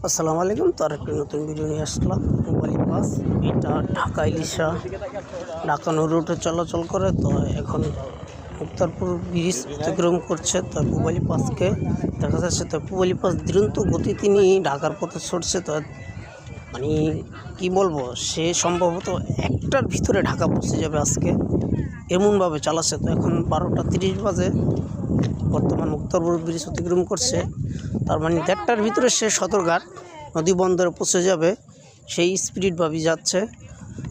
আসসালামু আলাইকুম। তো আরেকটি নতুন ভিডিও নিয়ে আসলাম। পুবালি পাস এটা ঢাকা ইলিশা ঢাকানো রুটে চলাচল করে। তো এখন মুক্তারপুর ব্রিজ অতিক্রম করছে। তো পুবালি পাসকে দেখা যাচ্ছে। তো পুবালি পাস দ্রুত গতি তিনি ঢাকার পথে ছড়ছে। তো মানে কি বলবো, সে সম্ভবত একটার ভিতরে ঢাকা পৌঁছে যাবে আজকে, এমনভাবে চালাচ্ছে। তো এখন 12টা 30 বাজে, বর্তমান মুক্তারপুর ব্রিজ অতিক্রম করছে। তার মানে 1:30টার ভিতরে সে সদরঘাট নদী বন্দরে পৌঁছে যাবে, সেই স্পিডভাবেই যাচ্ছে।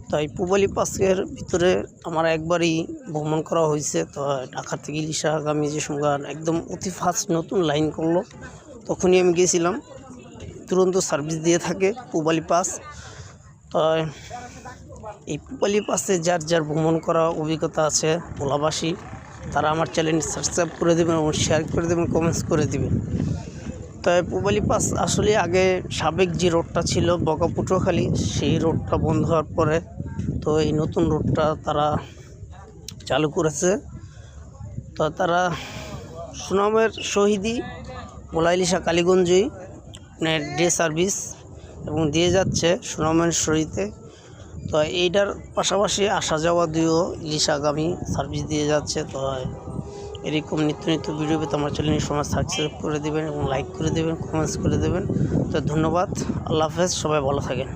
তাই পুবালি পাসের ভিতরে আমার একবারই ভ্রমণ করা হয়েছে। তো ঢাকা থেকে ইলিশাগামী যে সময় একদম অতি ফাস্ট নতুন লাইন করলো, তখনই আমি গিয়েছিলাম। তুরন্ত সার্ভিস দিয়ে থাকে পুবালি পাস। তো এই পুবালি পাসে যার যার ভ্রমণ করা অভিজ্ঞতা আছে ভোলাবাসী, তারা আমার চ্যানেল সাবস্ক্রাইব করে দেবেন এবং শেয়ার করে দেবেন, কমেন্টস করে দেবেন। তাই পুবালি পাস আসলে আগে সাবেক যে রোডটা ছিল বগাপটুয়াখালী, সেই রোডটা বন্ধ হওয়ার পরে তো এই নতুন রোডটা তারা চালু করেছে। তো তারা সুনামের শহীদই ভোলা ইলিশা কালীগঞ্জই ডে সার্ভিস এবং দিয়ে যাচ্ছে সুনামের সহিতে। তো এইটার পাশাপাশি আসা যাওয়া দিয়েও ইলিশাগামী সার্ভিস দিয়ে যাচ্ছে। তো এরকম নিত্য নিত্য ভিডিও পেতে আমার চ্যানেলের সময় সাবস্ক্রাইব করে দেবেন এবং লাইক করে দেবেন, কমেন্টস করে দেবেন। তো ধন্যবাদ, আল্লাহ হাফেজ, সবাই ভালো থাকেন।